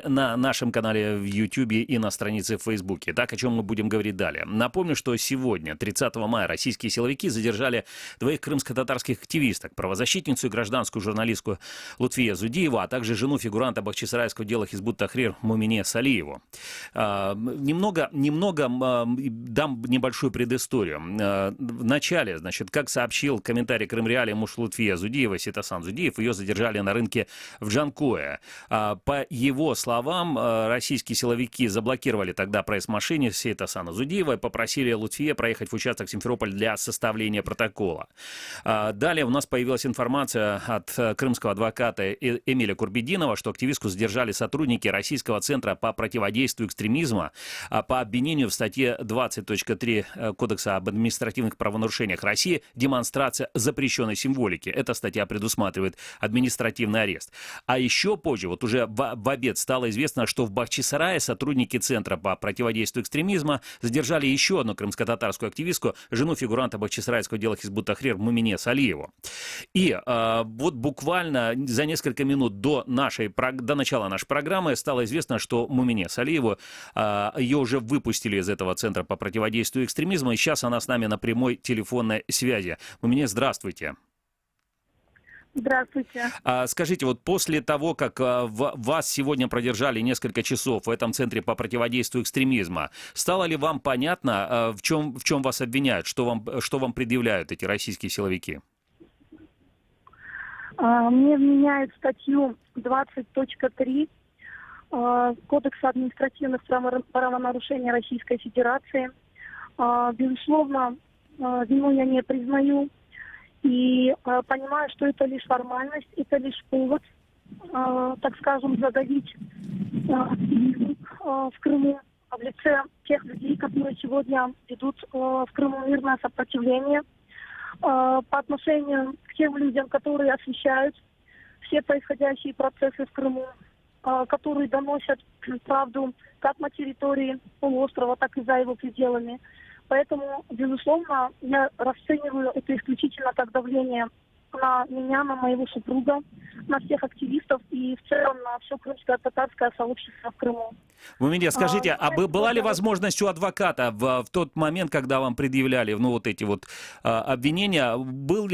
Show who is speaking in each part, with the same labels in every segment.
Speaker 1: на нашем канале в YouTube и на странице в Фейсбуке. Так, о чем мы будем говорить далее. Напомню, что сегодня, 30 мая, российские силовики задержали двоих крымско-татарских активисток, правозащитницу и гражданскую журналистку Лутфия Зудиеву, а также жену фигуранта бахчисарайского дела Хизбут Тахрир Мумине Салиеву. Немного дам небольшую предысторию. В начале, значит, как сообщил комментарий Крымреалии муж Лутфия Зудиева, Ситасан Зудиев, ее задержали на рынке в Джанкое. По его словам, российские силовики заблокировали тогда проезд машине Ситасана Зудиева и попросили Лутфия проехать в участок Симферополь для составления протокола. Далее у нас появилась информация от крымского адвоката Эмиля Курбединова, что активистку задержали сотрудники Российского центра по противодействию экстремизма по обвинению в статье 20.3 Кодекса об административных правонарушениях России «Демонстрация запрещенной символики». Эта статья предусматривает административный арест. А еще позже, вот уже в обед стало известно, что в Бахчисарае сотрудники Центра по противодействию экстремизма задержали еще одну крымско-татарскую активистку, жену фигуранта бахчисарайского дела Хизбут Тахрир Мумине Салиеву. И вот буквально за несколько минут до начала нашей программы стало известно, что Мумине Салиеву, ее уже выпустили из этого Центра по противодействию экстремизму, и сейчас она с нами на прямой телефонной связи. Мумине, здравствуйте.
Speaker 2: Здравствуйте.
Speaker 1: Скажите, вот после того, как вас сегодня продержали несколько часов в этом Центре по противодействию экстремизма, стало ли вам понятно, в чем вас обвиняют, что вам предъявляют эти российские силовики?
Speaker 2: Мне вменяют статью 20.3 Кодекса административных правонарушений Российской Федерации. Безусловно, вину я не признаю. И понимаю, что это лишь формальность, это лишь повод, так скажем, задавить активизм в Крыму в лице тех людей, которые сегодня ведут в Крыму мирное сопротивление по отношению к тем людям, которые освещают все происходящие процессы в Крыму, которые доносят правду как на территории полуострова, так и за его пределами. Поэтому, безусловно, я расцениваю это исключительно как давление на меня, на моего супруга, на всех активистов и в целом на все крымско-татарское сообщество в Крыму.
Speaker 1: Вы мне скажите, была ли возможность у адвоката в тот момент, когда вам предъявляли вот эти вот обвинения,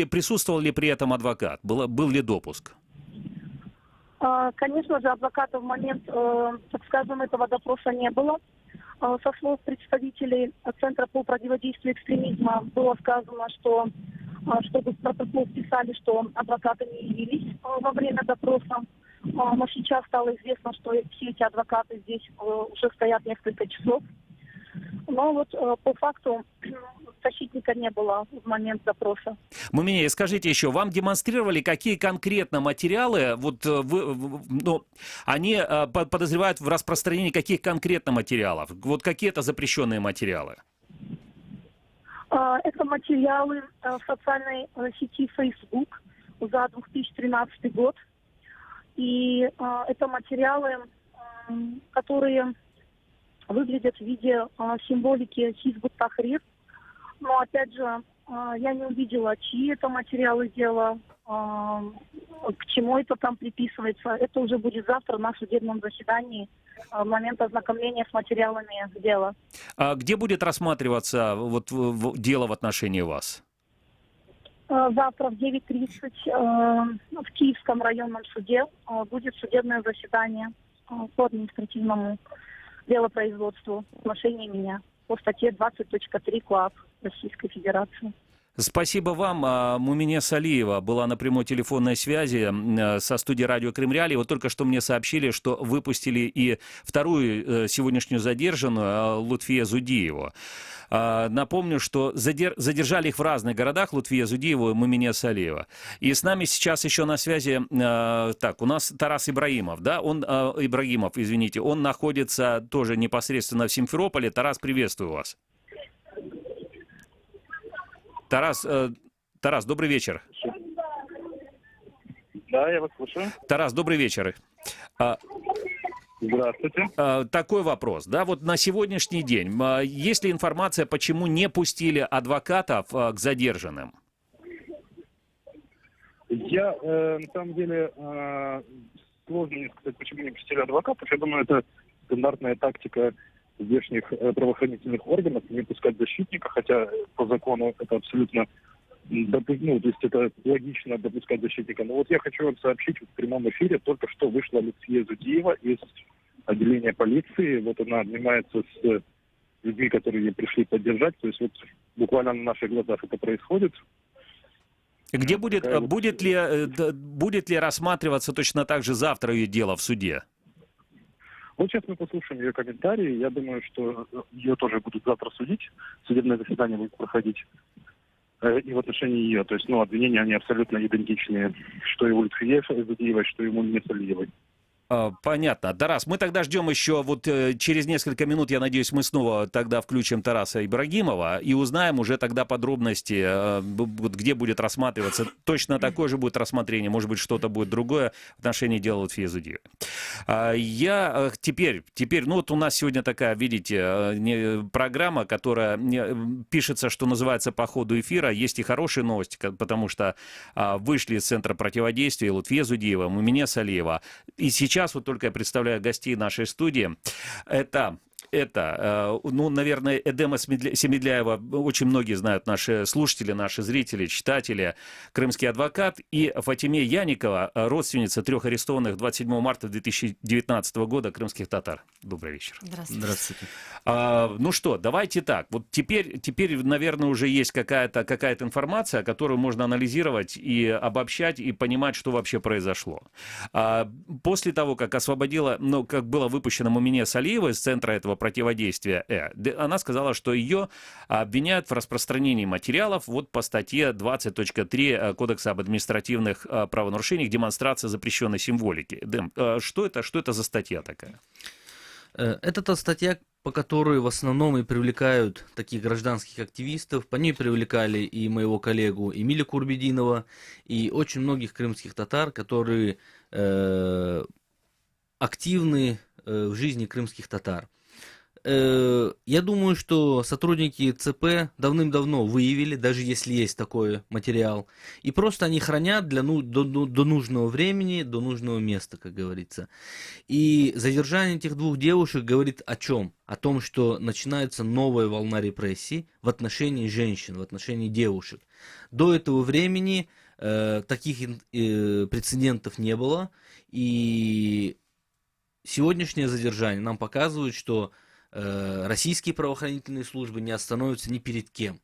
Speaker 1: присутствовал ли при этом адвокат, был ли допуск?
Speaker 2: Конечно же, адвоката в момент, так скажем, этого допроса не было. Со слов представителей Центра по противодействию экстремизма было сказано, что чтобы в протокол вписали, что адвокаты не явились во время допроса. Но сейчас стало известно, что все эти адвокаты здесь уже стоят несколько часов. Но вот по факту защитника не было в момент допроса.
Speaker 1: Мумине, скажите еще, вам демонстрировали, какие конкретно материалы, они подозревают в распространении каких конкретно материалов? Вот какие это запрещенные материалы?
Speaker 2: Это материалы в социальной сети Facebook за 2013 год. И это материалы, которые выглядят в виде символики Хизбут Тахрир. Но, опять же, я не увидела, чьи это материалы дела, к чему это там приписывается. Это уже будет завтра на судебном заседании, в момент ознакомления с материалами дела.
Speaker 1: А где будет рассматриваться дело в отношении вас?
Speaker 2: Завтра в 9:30 в Киевском районном суде будет судебное заседание по административному делопроизводству в отношении меня по статье 20.3 КоАП Российской Федерации.
Speaker 1: Спасибо вам. Мумине Салиева была на прямой телефонной связи со студией радио Крымреалии. Вот только что мне сообщили, что выпустили и вторую сегодняшнюю задержанную, Лутфия Зудиеву. Напомню, что задержали их в разных городах, Лутфия Зудиеву и Мумине Салиева. И с нами сейчас еще на связи, у нас Тарас Ибрагимов, да? Он находится тоже непосредственно в Симферополе. Тарас, приветствую вас. Тарас, добрый вечер.
Speaker 3: Да, я вас слушаю.
Speaker 1: Тарас, добрый вечер.
Speaker 3: Здравствуйте.
Speaker 1: Такой вопрос. Да, вот на сегодняшний день есть ли информация, почему не пустили адвокатов к задержанным?
Speaker 3: Я, на самом деле, сложно мне сказать, почему не пустили адвокатов. Я думаю, это стандартная тактика здешних правоохранительных органов не пускать защитника, хотя по закону это абсолютно то есть это логично допускать защитника. Но вот я хочу вам сообщить, в прямом эфире только что вышла Лутфия Зудиева из отделения полиции. Вот она обнимается с людьми, которые ей пришли поддержать. То есть вот буквально на наших глазах это происходит.
Speaker 1: Где будет ли рассматриваться точно так же завтра ее дело в суде?
Speaker 3: Вот сейчас мы послушаем ее комментарии. Я думаю, что ее тоже будут завтра судить. Судебное заседание будет проходить и в отношении ее. То есть, обвинения, они абсолютно идентичные. Что и у Лутфии Зудиевой, что и у Мумине Салиевой.
Speaker 1: Понятно. Тарас, мы тогда ждем еще, через несколько минут, я надеюсь, мы снова тогда включим Тараса Ибрагимова и узнаем уже тогда подробности, где будет рассматриваться. Точно такое же будет рассмотрение, может быть, что-то будет другое в отношении дела Лутфии Зудиевой. Я теперь, у нас сегодня такая, видите, программа, которая пишется, что называется по ходу эфира. Есть и хорошие новости, потому что вышли из Центра противодействия Лутфия Зудиева, Мумине Салиева. И сейчас вот только я представляю гостей нашей студии. Это, наверное, Эдема Семедляева, очень многие знают, наши слушатели, наши зрители, читатели, крымский адвокат, и Фатиме Яникова, родственница 3 арестованных 27 марта 2019 года крымских татар. Добрый вечер.
Speaker 4: Здравствуйте.
Speaker 1: Ну что, давайте так. Вот теперь, наверное, уже есть какая-то информация, которую можно анализировать и обобщать, и понимать, что вообще произошло. После того, как освободила, как было выпущено Мумине Салиева из центра этого противодействия, она сказала, что ее обвиняют в распространении материалов по статье 20.3 Кодекса об административных правонарушениях, демонстрация запрещенной символики. Дэм, что это за статья такая?
Speaker 4: Это та статья, по которой в основном и привлекают таких гражданских активистов. По ней привлекали и моего коллегу Эмиля Курбединова, и очень многих крымских татар, которые активны в жизни крымских татар. Я думаю, что сотрудники ЦП давным-давно выявили, даже если есть такой материал, и просто они хранят до нужного времени, до нужного места, как говорится. И задержание этих двух девушек говорит о чем? О том, что начинается новая волна репрессий в отношении женщин, в отношении девушек. До этого времени таких прецедентов не было, и сегодняшнее задержание нам показывает, что российские правоохранительные службы не остановятся ни перед кем.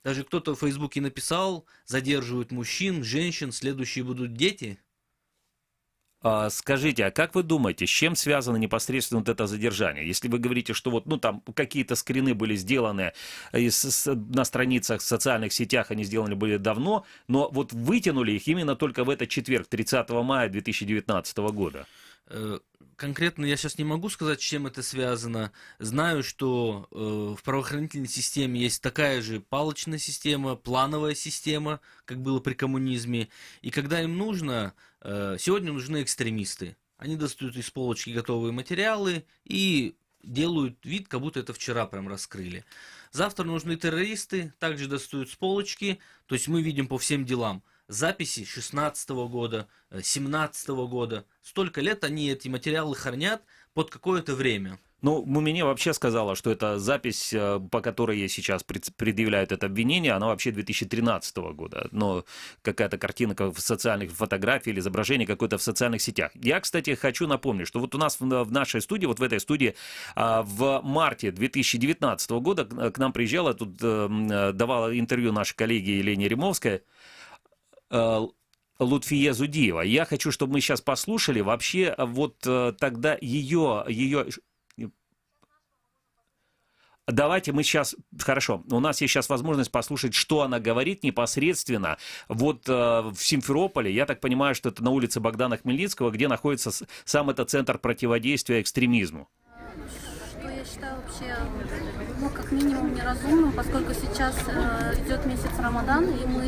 Speaker 4: Даже кто-то в Фейсбуке написал: задерживают мужчин, женщин, следующие будут дети.
Speaker 1: Скажите, а как вы думаете, с чем связано непосредственно это задержание? Если вы говорите, что там какие-то скрины были сделаны на страницах в социальных сетях, они сделаны были давно, но вытянули их именно только в этот четверг, 30 мая 2019 года.
Speaker 4: Конкретно я сейчас не могу сказать, с чем это связано. Знаю, что в правоохранительной системе есть такая же палочная система, плановая система, как было при коммунизме. И когда им нужно, сегодня нужны экстремисты. Они достают из полочки готовые материалы и делают вид, как будто это вчера прям раскрыли. Завтра нужны террористы, также достают с полочки. То есть мы видим по всем делам записи 16 года, 17 года. Столько лет они эти материалы хранят под какое-то время.
Speaker 1: Мумине вообще сказала, что это запись, по которой ей сейчас предъявляют это обвинение, она вообще 2013 года. Но какая-то картинка в социальных фотографиях или изображение какое-то в социальных сетях. Я, кстати, хочу напомнить, что у нас в нашей студии, в этой студии, в марте 2019 года к нам приезжала, тут давала интервью нашей коллеге Елене Римовской, Лутфия Зудиева. Я хочу, чтобы мы сейчас послушали вообще тогда ее... Давайте мы сейчас... Хорошо, у нас есть сейчас возможность послушать, что она говорит непосредственно в Симферополе. Я так понимаю, что это на улице Богдана Хмельницкого, где находится сам этот центр противодействия экстремизму.
Speaker 5: Что я считаю вообще, как минимум неразумным, поскольку сейчас идет месяц Рамадан, и мы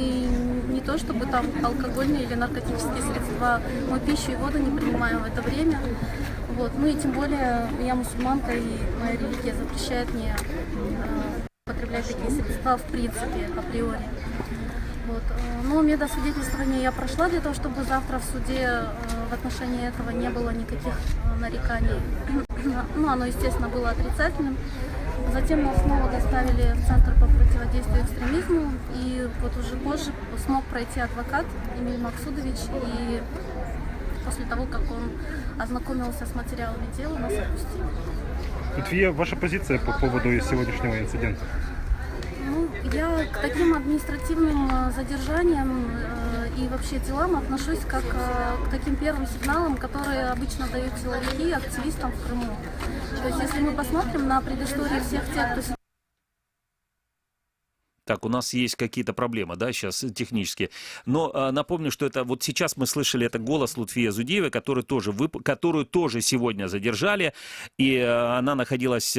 Speaker 5: не то чтобы там алкогольные или наркотические средства, мы пищу и воду не принимаем в это время. Ну и тем более я мусульманка, и моя религия запрещает мне употреблять такие средства в принципе, априори. Вот. Но медосвидетельствование я прошла для того, чтобы завтра в суде в отношении этого не было никаких нареканий. Ну, оно, естественно, было отрицательным. Затем нас снова доставили в Центр по противодействию экстремизму. И вот уже позже смог пройти адвокат Эмиль Максудович. И после того, как он ознакомился с материалами дела, нас отпустили.
Speaker 6: Лутфия, ваша позиция по поводу сегодняшнего инцидента?
Speaker 5: Ну, я к таким административным задержаниям и вообще делам отношусь как к таким первым сигналам, которые обычно дают силовики активистам в Крыму. То есть, если мы посмотрим на предысторию всех тех, кто...
Speaker 1: Так, у нас есть какие-то проблемы, да, сейчас технические. Но напомню, что это вот сейчас мы слышали, это голос Лутфии Зудиевой, которую тоже сегодня задержали. И она находилась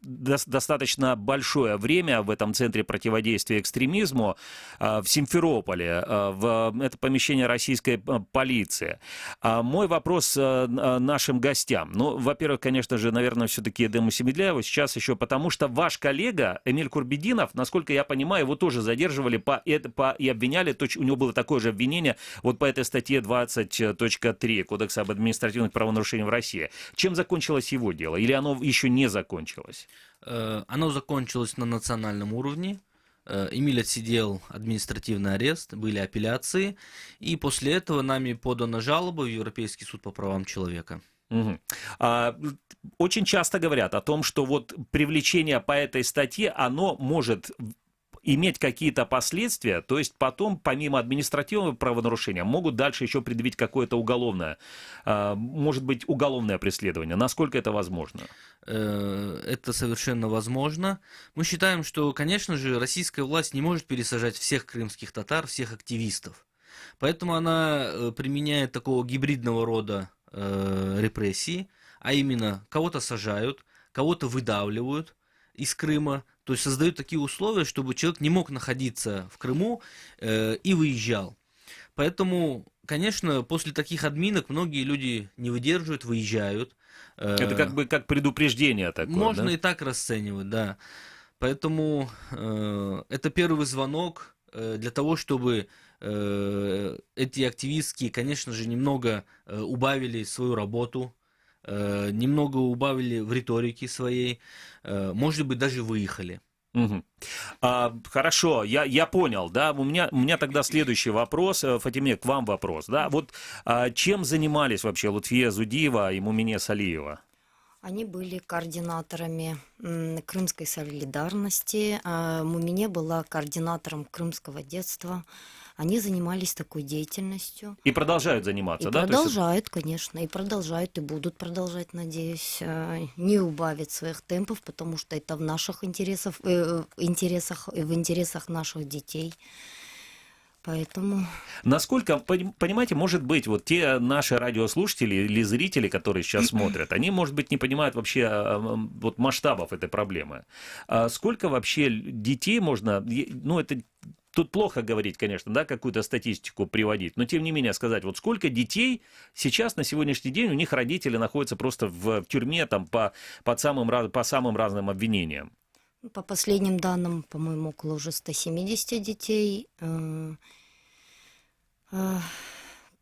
Speaker 1: достаточно большое время в этом центре противодействия экстремизму в Симферополе, в это помещение российской полиции. Мой вопрос нашим гостям. Ну, во-первых, конечно же, наверное, все-таки Эдему Семедляеву сейчас еще потому, что ваш коллега Эмиль Курбединов, насколько я понимаю, его тоже задерживали и обвиняли, у него было такое же обвинение вот по этой статье 20.3 Кодекса об административных правонарушениях в России. Чем закончилось его дело? Или оно еще не закончилось?
Speaker 4: Оно закончилось на национальном уровне. Эмиль отсидел административный арест, были апелляции, и после этого нами подана жалоба в Европейский суд по правам человека.
Speaker 1: Угу. Очень часто говорят о том, что вот привлечение по этой статье, оно может иметь какие-то последствия, то есть потом, помимо административного правонарушения, могут дальше еще предъявить какое-то уголовное, может быть, уголовное преследование. Насколько это возможно?
Speaker 4: Это совершенно возможно. Мы считаем, что, конечно же, российская власть не может пересажать всех крымских татар, всех активистов. Поэтому она применяет такого гибридного рода репрессии, а именно кого-то сажают, кого-то выдавливают из Крыма, то есть создают такие условия, чтобы человек не мог находиться в Крыму и выезжал. Поэтому, конечно, после таких админок многие люди не выдерживают, выезжают.
Speaker 1: Это как бы как предупреждение такое,
Speaker 4: можно, да? И так расценивать, да. Поэтому это первый звонок для того, чтобы эти активистки, конечно же, немного убавили свою работу, немного убавили в риторике своей, может быть, даже выехали.
Speaker 1: Угу. Хорошо, я понял, да, у меня тогда следующий вопрос, Фатиме, к вам вопрос, да, вот чем занимались вообще Лутфия Зудиева и Мумине Салиева?
Speaker 7: Они были координаторами крымской солидарности, Мумине была координатором крымского детства. Они занимались такой деятельностью.
Speaker 1: И продолжают заниматься,
Speaker 7: и
Speaker 1: да?
Speaker 7: Продолжают, конечно, и продолжают, и будут продолжать, надеюсь, не убавить своих темпов, потому что это в наших интересах и в интересах наших детей. Поэтому...
Speaker 1: Насколько, понимаете, может быть, вот те наши радиослушатели или зрители, которые сейчас смотрят, они, может быть, не понимают вообще вот масштабов этой проблемы. Сколько вообще детей можно, ну, это... Тут плохо говорить, конечно, да, какую-то статистику приводить, но тем не менее сказать, вот сколько детей сейчас на сегодняшний день у них родители находятся просто в тюрьме там, по самым разным обвинениям.
Speaker 7: По последним данным, по-моему, около уже 170 детей.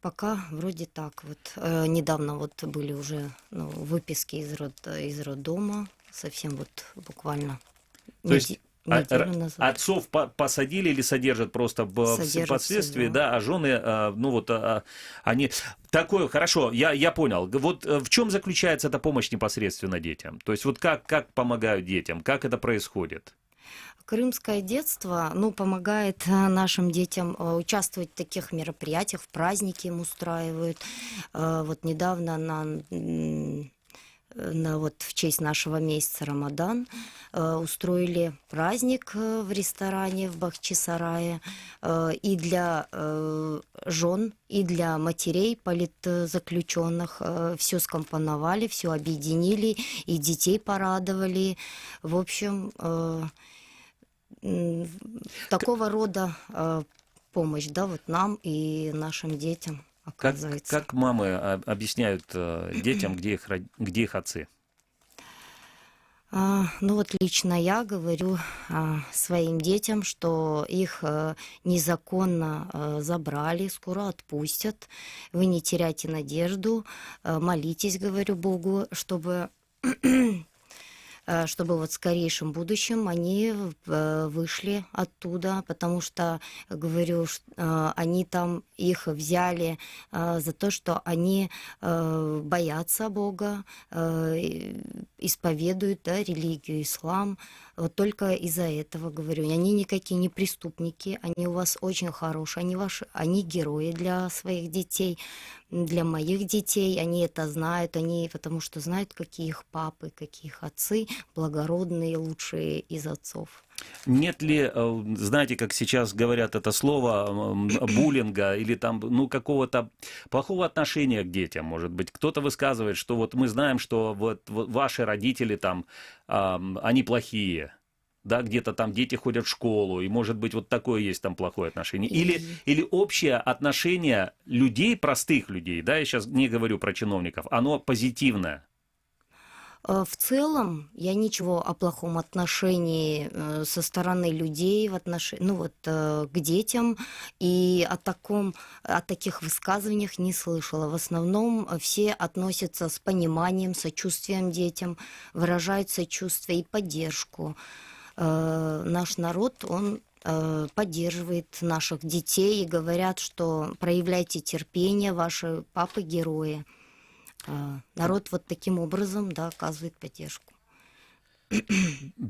Speaker 7: Пока вроде так. Вот недавно вот были уже выписки из роддома, совсем вот буквально.
Speaker 1: То есть отцов посадили или содержат просто в последствии, да, а жены, ну вот, они... Такое, хорошо, я понял. Вот в чем заключается эта помощь непосредственно детям? То есть вот как помогают детям, как это происходит?
Speaker 7: Крымское детство, помогает нашим детям участвовать в таких мероприятиях, в праздники им устраивают. Вот недавно вот в честь нашего месяца Рамадан устроили праздник в ресторане в Бахчисарае и для жен, и для матерей политзаключенных. Все скомпоновали, все объединили, и детей порадовали. В общем, такого рода помощь, да, вот нам и нашим детям.
Speaker 1: Как мамы объясняют детям, где их отцы?
Speaker 7: Ну вот лично я говорю своим детям, что их незаконно забрали, скоро отпустят. Вы не теряйте надежду, молитесь, говорю Богу, чтобы вот в скорейшем будущем они вышли оттуда, потому что, говорю, они там их взяли за то, что они боятся Бога, исповедуют, да, религию ислам. Вот только из-за этого, говорю, они никакие не преступники, они у вас очень хорошие, они герои для своих детей, для моих детей, они это знают, потому что знают, какие их папы, какие их отцы, благородные, лучшие из отцов.
Speaker 1: Нет ли, знаете, как сейчас говорят это слово, буллинга или там, ну, какого-то плохого отношения к детям, может быть? Кто-то высказывает, что вот мы знаем, что вот ваши родители там, они плохие. Да, где-то там дети ходят в школу, и, может быть, вот такое есть там плохое отношение. Или общее отношение людей, простых людей, да, я сейчас не говорю про чиновников, оно позитивное.
Speaker 7: В целом, я ничего о плохом отношении со стороны людей к детям и о таких высказываниях не слышала. В основном все относятся с пониманием, сочувствием детям, выражают сочувствие и поддержку. Наш народ, он поддерживает наших детей и говорят, что проявляйте терпение, ваши папы герои. Народ вот таким образом, да, оказывает поддержку.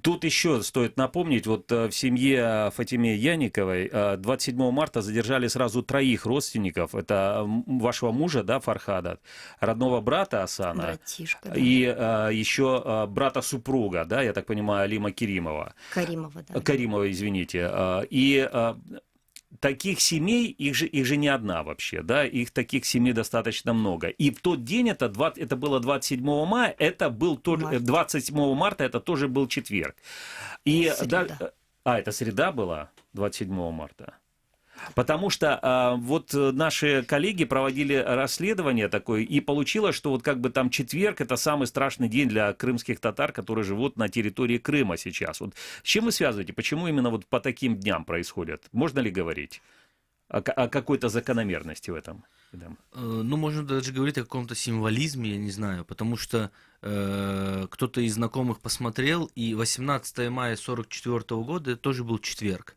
Speaker 1: Тут еще стоит напомнить, вот в семье Фатиме Яниковой 27 марта задержали сразу 3 родственников. Это вашего мужа, да, Фархада, родного брата Асана,
Speaker 7: Братишка, да.
Speaker 1: и еще брата супруга, да, я так понимаю, Алима Каримова, да. Каримова, извините. И таких семей, их же не одна вообще, да, их таких семей достаточно много. И в тот день, это было 27 мая, это был тоже, 27 марта, это тоже был четверг. И это среда была, 27 марта? Потому что вот наши коллеги проводили расследование такое, и получилось, что вот как бы там четверг — это самый страшный день для крымских татар, которые живут на территории Крыма сейчас. Вот с чем вы связываете? Почему именно вот по таким дням происходят? Можно ли говорить о какой-то закономерности в этом?
Speaker 4: Ну, можно даже говорить о каком-то символизме, я не знаю, потому что кто-то из знакомых посмотрел, и 18 мая 1944 года это тоже был четверг.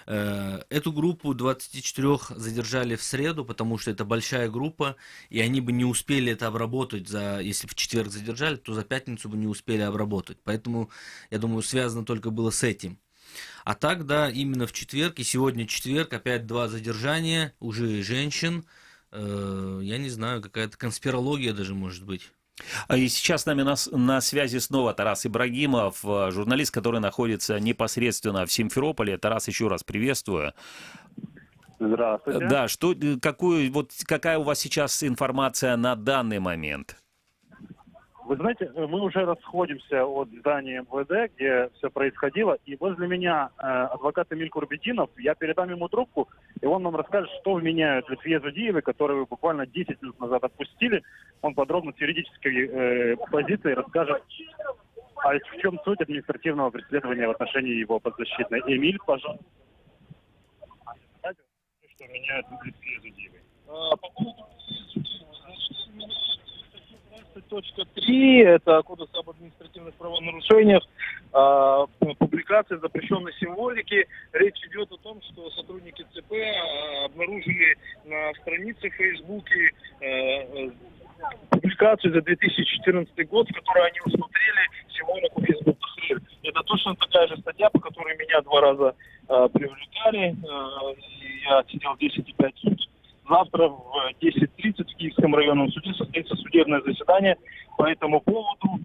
Speaker 4: Эту группу 24 задержали в среду, потому что это большая группа, и они бы не успели это обработать, если в четверг задержали, то за пятницу бы не успели обработать. Поэтому, я думаю, связано только было с этим. А так, да, именно в четверг, и сегодня четверг, опять 2 задержания, уже женщин. Я не знаю, какая-то конспирология даже может быть.
Speaker 1: И сейчас с нами на связи снова Тарас Ибрагимов, журналист, который находится непосредственно в Симферополе. Тарас, еще раз приветствую.
Speaker 3: Здравствуйте.
Speaker 1: Да, какая у вас сейчас информация на данный момент?
Speaker 3: Вы знаете, мы уже расходимся от здания МВД, где все происходило, и возле меня адвокат Эмиль Курбетдинов, я передам ему трубку, и он нам расскажет, что вменяют Литве Зудиевой, которую буквально 10 минут назад отпустили. Он подробно с юридической позиции расскажет, в чем суть административного преследования в отношении его подзащитной. Эмиль, пожалуйста. Что вменяют Литве Зудиевой?
Speaker 8: По поводу 3, это Кодекс об административных правонарушениях, публикация запрещенной символики. Речь идет о том, что сотрудники ЦП обнаружили на странице в Фейсбуке публикацию за 2014 год, в которой они усмотрели символику Хизбут Тахрир. Это точно такая же статья, по которой меня 2 раза привлекали. Я сидел 10,5 суток. Завтра в 10:30 в Киевском районном суде состоится судебное заседание по этому поводу.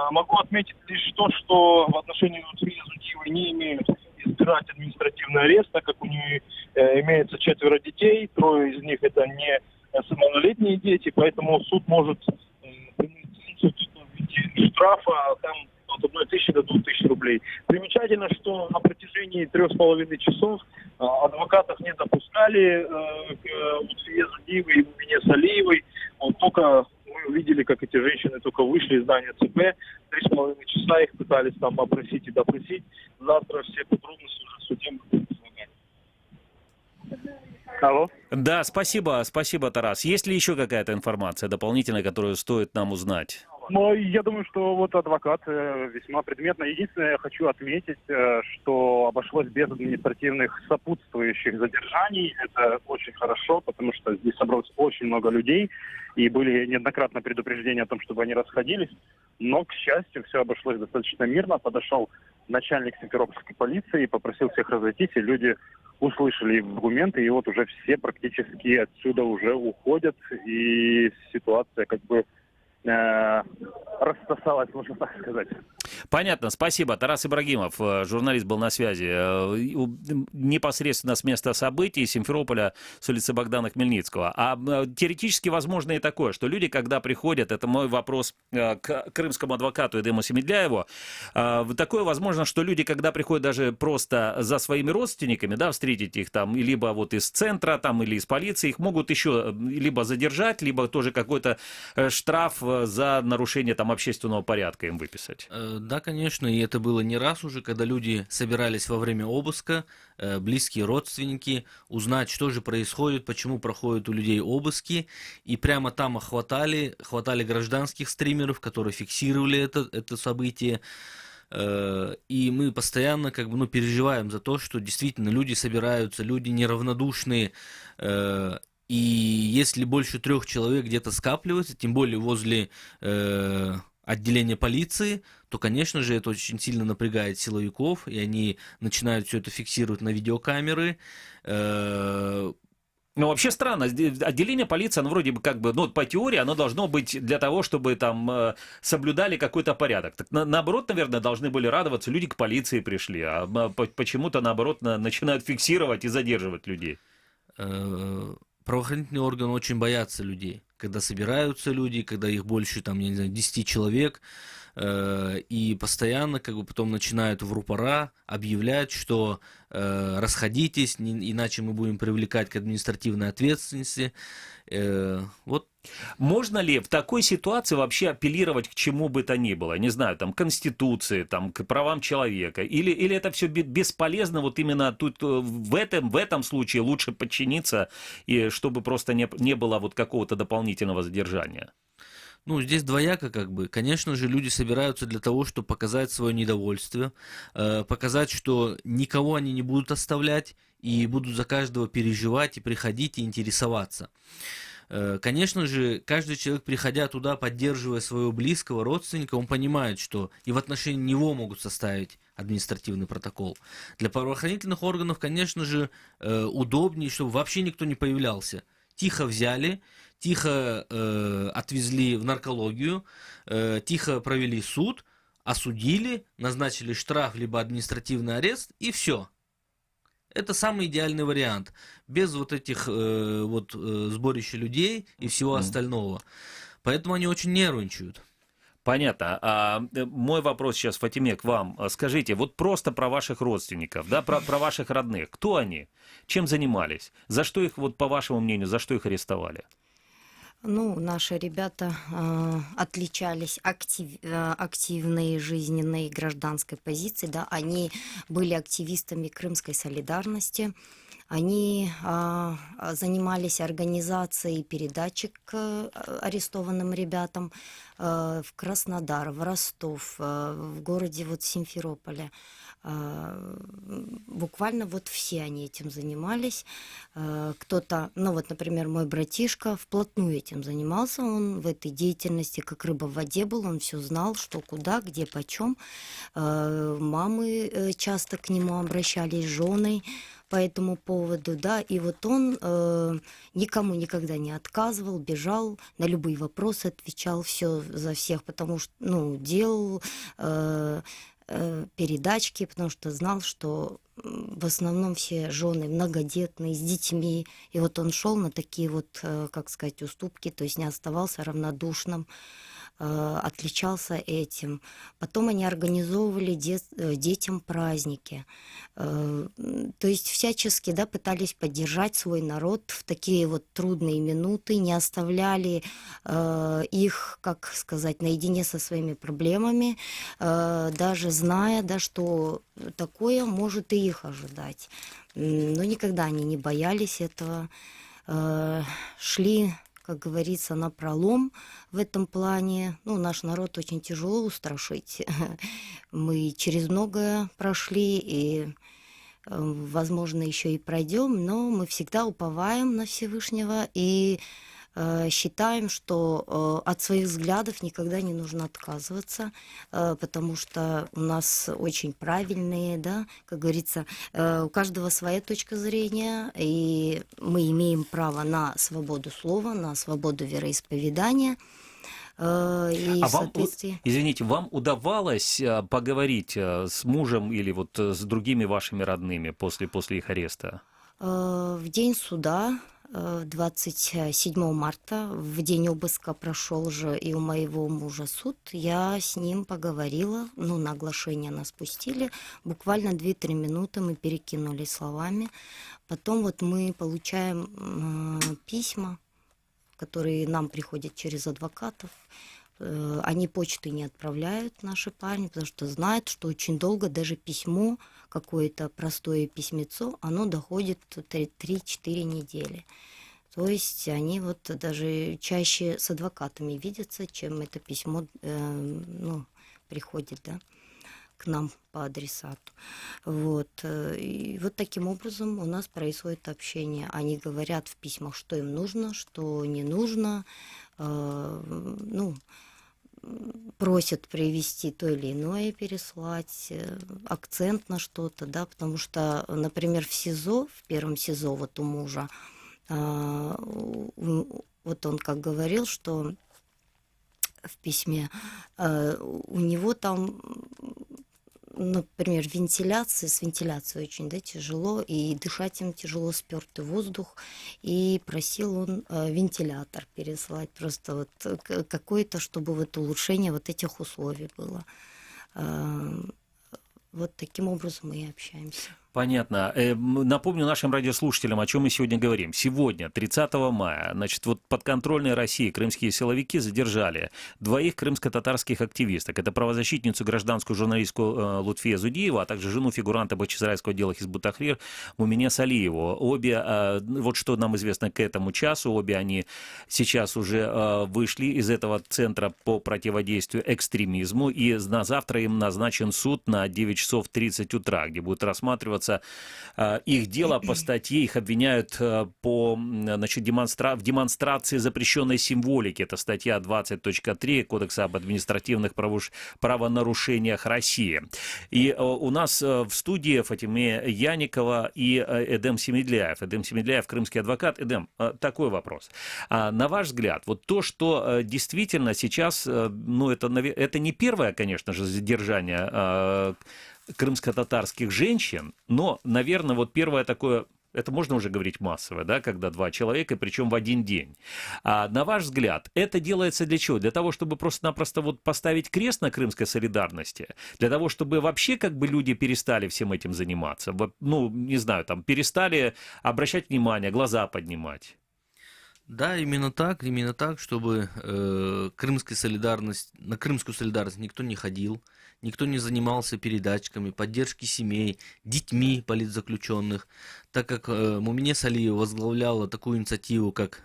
Speaker 8: Могу отметить лишь то, что в отношении Литвы Зудиевой не имеют избирать административный арест, так как у нее имеется 4 детей, 3 из них это не совершеннолетние дети, поэтому суд может принять в виде штрафа там от 1 тысячи до 2000 рублей. Примечательно, что на протяжении 3,5 часов адвокатов не допускали к Литве Зудиевой и Мунине Салиевой. Только мы вы увидели, как эти женщины только вышли из здания ЦП, 3,5 часа их пытались там опросить и допросить. Завтра все подробности уже в суде будут излагать. Алло.
Speaker 1: Да, спасибо, Тарас. Есть ли еще какая-то информация дополнительная, которую стоит нам узнать?
Speaker 3: Но я думаю, что вот адвокат весьма предметно. Единственное, я хочу отметить, что обошлось без административных сопутствующих задержаний. Это очень хорошо, потому что здесь собралось очень много людей, и были неоднократно предупреждения о том, чтобы они расходились. Но, к счастью, все обошлось достаточно мирно. Подошел начальник Симферопольской полиции и попросил всех разойтись, и люди услышали их аргументы, и вот уже все практически отсюда уже уходят, и ситуация как бы рассосалась, можно так сказать.
Speaker 1: Понятно, спасибо. Тарас Ибрагимов, журналист, был на связи непосредственно с места событий Симферополя, с улицы Богдана Хмельницкого. А теоретически возможно и такое, что люди, когда приходят, это мой вопрос к крымскому адвокату Эдему Семедляеву, такое возможно, что люди, когда приходят даже просто за своими родственниками, да, встретить их там, либо вот из центра, там, или из полиции, их могут еще либо задержать, либо тоже какой-то штраф за нарушение там общественного порядка им выписать.
Speaker 4: Да, конечно, и это было не раз уже, когда люди собирались во время обыска, близкие родственники, узнать, что же происходит, почему проходят у людей обыски, и прямо там хватали гражданских стримеров, которые фиксировали это событие. И мы постоянно переживаем за то, что действительно люди собираются, люди неравнодушные. И если больше 3 человек где-то скапливается, тем более возле отделения полиции, то, конечно же, это очень сильно напрягает силовиков, и они начинают все это фиксировать на видеокамеры.
Speaker 1: Ну, вообще странно. Отделение полиции, оно вроде бы по теории, оно должно быть для того, чтобы там соблюдали какой-то порядок. Так, наоборот, наверное, должны были радоваться, люди к полиции пришли, а почему-то, наоборот, начинают фиксировать и задерживать людей.
Speaker 4: Правоохранительные органы очень боятся людей, когда собираются люди, когда их больше, 10 человек, и постоянно потом начинают в рупора объявлять, что расходитесь, иначе мы будем привлекать к административной ответственности. Вот.
Speaker 1: Можно ли в такой ситуации вообще апеллировать к чему бы то ни было? Не знаю, к Конституции, к правам человека? Или это все бесполезно, вот именно тут в этом случае лучше подчиниться, и чтобы просто не было вот какого-то дополнительного задержания?
Speaker 4: Здесь двояко Конечно же, люди собираются для того, чтобы показать свое недовольство, показать, что никого они не будут оставлять, и будут за каждого переживать, и приходить, и интересоваться. Конечно же, каждый человек, приходя туда, поддерживая своего близкого родственника, он понимает, что и в отношении него могут составить административный протокол. Для правоохранительных органов, конечно же, удобнее, чтобы вообще никто не появлялся. Тихо взяли, тихо отвезли в наркологию, тихо провели суд, осудили, назначили штраф либо административный арест, и все. Это самый идеальный вариант, без вот этих сборища людей и всего остального. Поэтому они очень нервничают.
Speaker 1: Понятно. Мой вопрос сейчас, Фатиме, к вам. Скажите, вот просто про ваших родственников, да, про ваших родных. Кто они? Чем занимались? За что их, по вашему мнению, за что их арестовали?
Speaker 7: Наши ребята отличались активной жизненной гражданской позицией, да, они были активистами Крымской солидарности, они занимались организацией передачи к арестованным ребятам в Краснодар, в Ростов, в городе Симферополе. Буквально все они этим занимались. Кто-то, например, мой братишка вплотную этим занимался, он в этой деятельности как рыба в воде был, он все знал, что куда, где, почем. Мамы часто к нему обращались, жены по этому поводу, да, и он никому никогда не отказывал, бежал, на любые вопросы отвечал, все за всех, потому что, делал передачки, потому что знал, что в основном все жены многодетные, с детьми, и он шел на такие уступки, то есть не оставался равнодушным. отличался этим. Потом они организовывали детям праздники. То есть всячески, да, пытались поддержать свой народ в такие вот трудные минуты, не оставляли их, как сказать, наедине со своими проблемами, даже зная, да, что такое может и их ожидать. Но никогда они не боялись этого, шли, как говорится, напролом в этом плане. Ну, наш народ очень тяжело устрашить. Мы через многое прошли и, возможно, еще и пройдем, но мы всегда уповаем на Всевышнего и считаем, что от своих взглядов никогда не нужно отказываться, потому что у нас очень правильные, да, как говорится, у каждого своя точка зрения, и мы имеем право на свободу слова, на свободу вероисповедания. И
Speaker 1: А
Speaker 7: в
Speaker 1: вам,
Speaker 7: соответствии...
Speaker 1: извините, вам удавалось поговорить с мужем или вот с другими вашими родными после их ареста?
Speaker 7: В день суда, 27 марта, в день обыска прошел же и у моего мужа суд. Я с ним поговорила, ну, на оглашение нас пустили. Буквально 2-3 минуты мы перекинулись словами. Потом вот мы получаем письма, которые нам приходят через адвокатов. Они почты не отправляют, наши парни, потому что знают, что очень долго даже письмо, какое-то простое письмецо, оно доходит 3-4 недели. То есть они вот даже чаще с адвокатами видятся, чем это письмо приходит, да, к нам по адресату. Вот. И вот таким образом у нас происходит общение. Они говорят в письмах, что им нужно, что не нужно, просят привести то или иное, переслать, акцент на что-то, да, потому что, например, в СИЗО, в первом СИЗО вот у мужа, вот он как говорил, что в письме у него там, например, с вентиляцией очень, да, тяжело, и дышать им тяжело, спёртый воздух, и просил он вентилятор переслать, просто вот какое-то, чтобы вот улучшение вот этих условий было. Вот таким образом мы и общаемся.
Speaker 1: Понятно. Напомню нашим радиослушателям, о чем мы сегодня говорим. Сегодня, 30 мая, значит, вот подконтрольные России крымские силовики задержали 2 крымско-татарских активисток. Это правозащитницу, гражданскую журналистку Лутфия Зудиеву, а также жену фигуранта Бахчисарайского дела Хизбут Тахрир Мумине Салиеву. Обе, вот что нам известно к этому часу, обе они сейчас уже вышли из этого центра по противодействию экстремизму, и на завтра им назначен суд на 9 часов 30 утра, где будет рассматриваться их дело по статье. Их обвиняют по, значит, в демонстрации запрещенной символики. Это статья 20.3 Кодекса об административных правонарушениях России. И у нас в студии Фатиме Яникова и Эдем Семедляев. Эдем Семедляев, крымский адвокат. Эдем, такой вопрос. На ваш взгляд, вот то, что действительно сейчас, ну, это не первое, конечно же, задержание крымско-татарских женщин, но, наверное, вот первое такое, это можно уже говорить массовое, да, когда 2 человека, причем в один день. А на ваш взгляд, это делается для чего? Для того, чтобы просто-напросто вот поставить крест на крымской солидарности? Для того, чтобы вообще как бы люди перестали всем этим заниматься? Ну, не знаю, там, перестали обращать внимание, глаза поднимать?
Speaker 4: Да, именно так, чтобы на крымскую солидарность никто не ходил, никто не занимался передачками, поддержки семей, детьми политзаключенных, так как Мумине Салиева возглавляла такую инициативу, как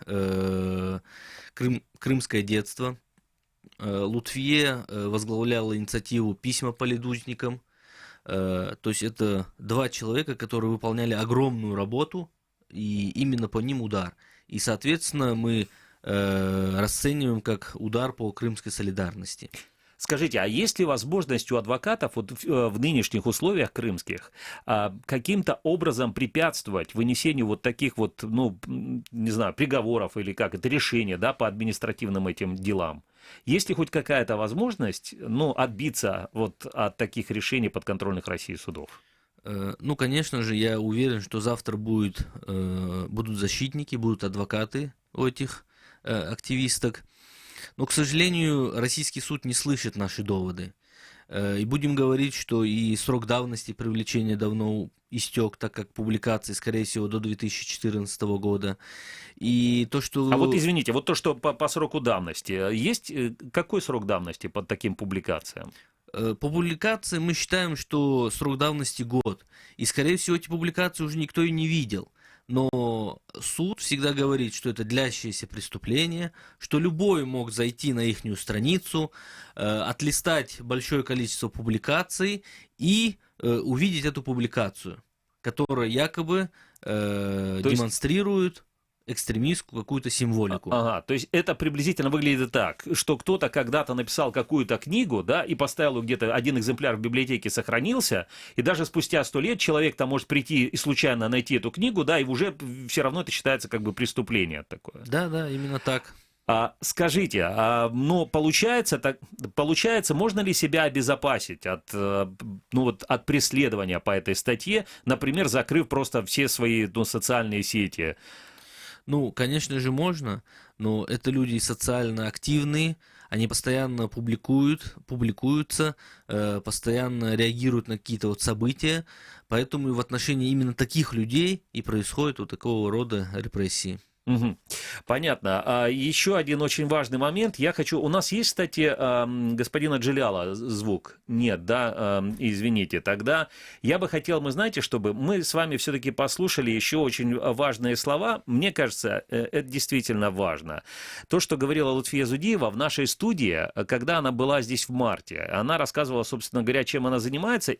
Speaker 4: «Крымское детство», Лутфие возглавляла инициативу «Письма политузникам». То есть это 2 человека, которые выполняли огромную работу, и именно по ним удар. И, соответственно, мы расцениваем как удар по крымской солидарности.
Speaker 1: Скажите, а есть ли возможность у адвокатов вот в нынешних условиях крымских каким-то образом препятствовать вынесению вот таких вот, ну, не знаю, приговоров или как это, решения, да, по административным этим делам? Есть ли хоть какая-то возможность, ну, отбиться вот от таких решений подконтрольных России судов?
Speaker 4: Ну, конечно же, я уверен, что завтра будут защитники, будут адвокаты у этих активисток. Но, к сожалению, российский суд не слышит наши доводы. И будем говорить, что и срок давности привлечения давно истек, так как публикации, скорее всего, до 2014 года. И то, что...
Speaker 1: А вот извините, вот то, что по сроку давности, есть какой срок давности под таким публикациям?
Speaker 4: По публикации мы считаем, что срок давности год. И, скорее всего, эти публикации уже никто и не видел. Но суд всегда говорит, что это длящееся преступление, что любой мог зайти на ихнюю страницу, отлистать большое количество публикаций и увидеть эту публикацию, которая якобы демонстрирует экстремистскую какую-то символику.
Speaker 1: Ага, то есть это приблизительно выглядит так, что кто-то когда-то написал какую-то книгу, да, и поставил где-то один экземпляр в библиотеке, сохранился, и даже спустя 100 лет человек там может прийти и случайно найти эту книгу, да, и уже все равно это считается как бы преступление такое.
Speaker 4: Да, именно так.
Speaker 1: Скажите, но получается, можно ли себя обезопасить от преследования по этой статье, например, закрыв просто все свои социальные сети?
Speaker 4: Конечно же, можно, но это люди социально активные, они постоянно публикуются, постоянно реагируют на какие-то события, поэтому и в отношении именно таких людей и происходит вот такого рода репрессии.
Speaker 1: Угу. Понятно. Еще один очень важный момент. У нас есть, кстати, господина Джиляла звук? Нет, да? Извините. Тогда я бы хотел, чтобы мы с вами все-таки послушали еще очень важные слова. Мне кажется, это действительно важно. То, что говорила Лутфия Зудиева в нашей студии, когда она была здесь в марте, она рассказывала, собственно говоря, чем она занимается,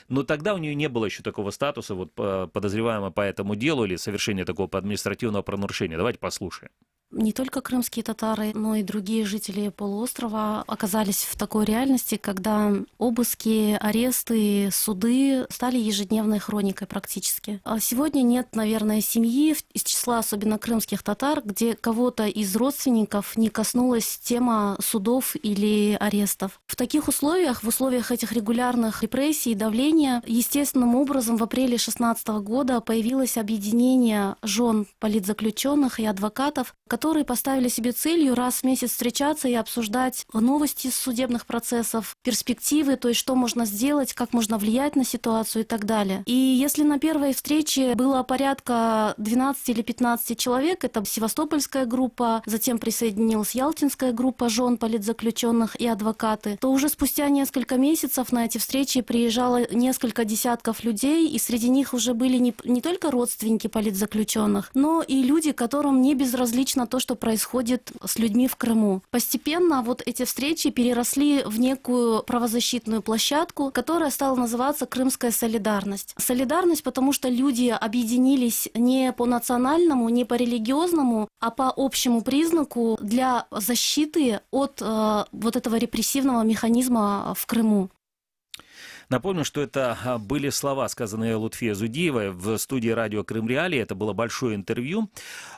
Speaker 1: но тогда у нее не было еще такого статуса, подозреваемого по этому делу или совершения такого административного правонарушения. Давайте послушаем.
Speaker 5: Не только крымские татары, но и другие жители полуострова оказались в такой реальности, когда обыски, аресты, суды стали ежедневной хроникой практически. А сегодня нет, наверное, семьи из числа особенно крымских татар, где кого-то из родственников не коснулась тема судов или арестов. В таких условиях, в условиях этих регулярных репрессий и давления, естественным образом в апреле 2016 года появилось объединение жен политзаключенных и адвокатов, которые поставили себе целью раз в месяц встречаться и обсуждать новости судебных процессов, перспективы, то есть что можно сделать, как можно влиять на ситуацию и так далее. И если на первой встрече было порядка 12 или 15 человек, это севастопольская группа, затем присоединилась ялтинская группа жен политзаключенных и адвокаты, то уже спустя несколько месяцев на эти встречи приезжало несколько десятков людей, и среди них уже были не только родственники политзаключенных, но и люди, которым не безразлично то, что происходит с людьми в Крыму. Постепенно эти встречи переросли в некую правозащитную площадку, которая стала называться «Крымская солидарность». Солидарность, потому что люди объединились не по национальному, не по религиозному, а по общему признаку для защиты от этого репрессивного механизма в Крыму.
Speaker 1: Напомню, что это были слова, сказанные Лутфией Зудиевой в студии радио «Крым Реалии». Это было большое интервью.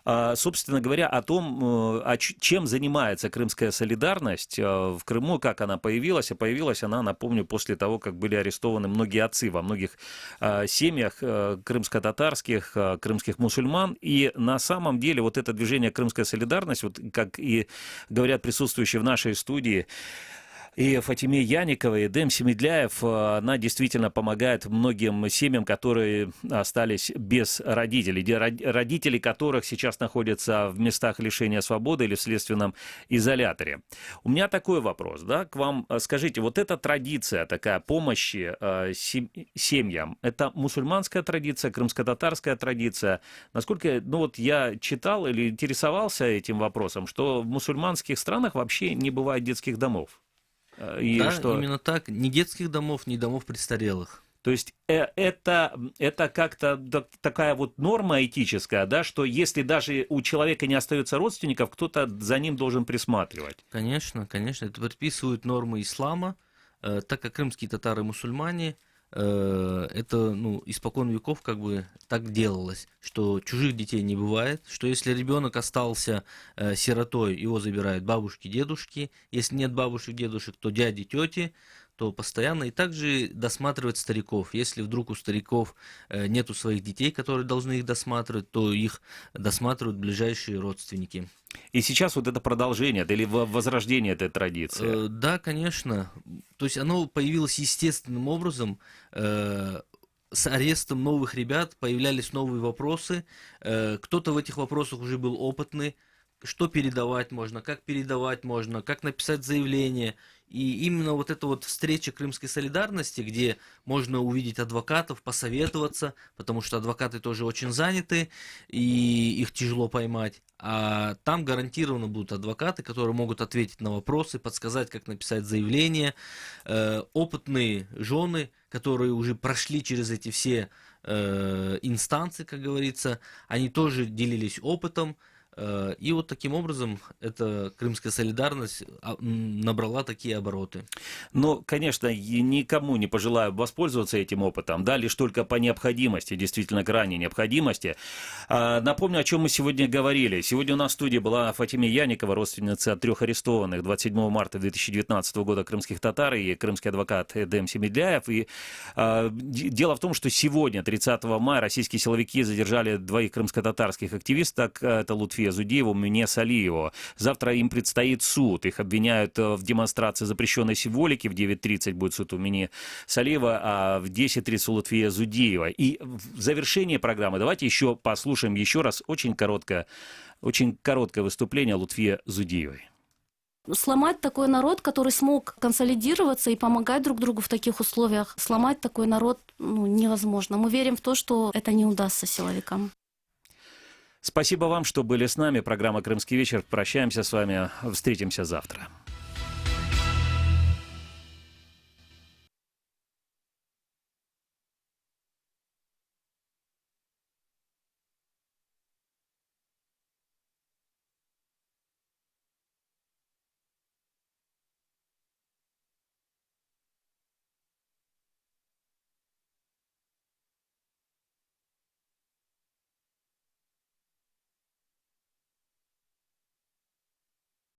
Speaker 1: Собственно говоря, о том, чем занимается крымская солидарность в Крыму, как она появилась. А появилась она, напомню, после того, как были арестованы многие отцы во многих семьях крымско-татарских, крымских мусульман. И на самом деле это движение «Крымская солидарность», как и говорят присутствующие в нашей студии, и Фатиме Яниковой, и Эдем Семедляев, она действительно помогает многим семьям, которые остались без родителей, родители которых сейчас находятся в местах лишения свободы или в следственном изоляторе. У меня такой вопрос, к вам. Скажите, эта традиция такая помощи семьям, это мусульманская традиция, крымско-татарская традиция? Насколько, я читал или интересовался этим вопросом, что в мусульманских странах вообще не бывает детских домов.
Speaker 4: Именно так. Ни детских домов, ни домов престарелых.
Speaker 1: То есть это как-то такая норма этическая, что если даже у человека не остается родственников, кто-то за ним должен присматривать.
Speaker 4: Конечно. Это предписывают нормы ислама, так как крымские татары мусульмане, это испокон веков так делалось, что чужих детей не бывает, что если ребенок остался сиротой, его забирают бабушки, дедушки, если нет бабушек, дедушек, то дяди, тети, то постоянно. И также досматривать стариков. Если вдруг у стариков нету своих детей, которые должны их досматривать, то их досматривают ближайшие родственники.
Speaker 1: И сейчас вот это продолжение или возрождение этой традиции.
Speaker 4: Да, конечно. То есть оно появилось естественным образом. С арестом новых ребят появлялись новые вопросы. Кто-то в этих вопросах уже был опытный. Что передавать можно, как написать заявление. И именно вот эта вот встреча Крымской солидарности, где можно увидеть адвокатов, посоветоваться, потому что адвокаты тоже очень заняты, и их тяжело поймать. А там гарантированно будут адвокаты, которые могут ответить на вопросы, подсказать, как написать заявление. Опытные жены, которые уже прошли через эти все инстанции, как говорится, они тоже делились опытом. И вот таким образом эта крымская солидарность набрала такие обороты.
Speaker 1: Но, конечно, никому не пожелаю воспользоваться этим опытом, да, лишь только по необходимости, действительно крайней необходимости. Напомню, о чем мы сегодня говорили. Сегодня у нас в студии была Фатиме Яникова, родственница 3 арестованных 27 марта 2019 года крымских татар, и крымский адвокат Эдем Семедляев. И дело в том, что сегодня, 30 мая, российские силовики задержали 2 крымско-татарских активисток, это Лутфия Зудееву, Мине Салиеву. Завтра им предстоит суд. Их обвиняют в демонстрации запрещенной символики. В 9:30 будет суд у Мине Салиева, а в 10:30 у Лутфия Зудеева. И в завершении программы давайте еще послушаем еще раз очень короткое выступление Лутфия Зудеевой.
Speaker 5: Сломать такой народ, который смог консолидироваться и помогать друг другу в таких условиях, сломать такой народ невозможно. Мы верим в то, что это не удастся силовикам.
Speaker 1: Спасибо вам, что были с нами. Программа «Крымский вечер». Прощаемся с вами. Встретимся завтра.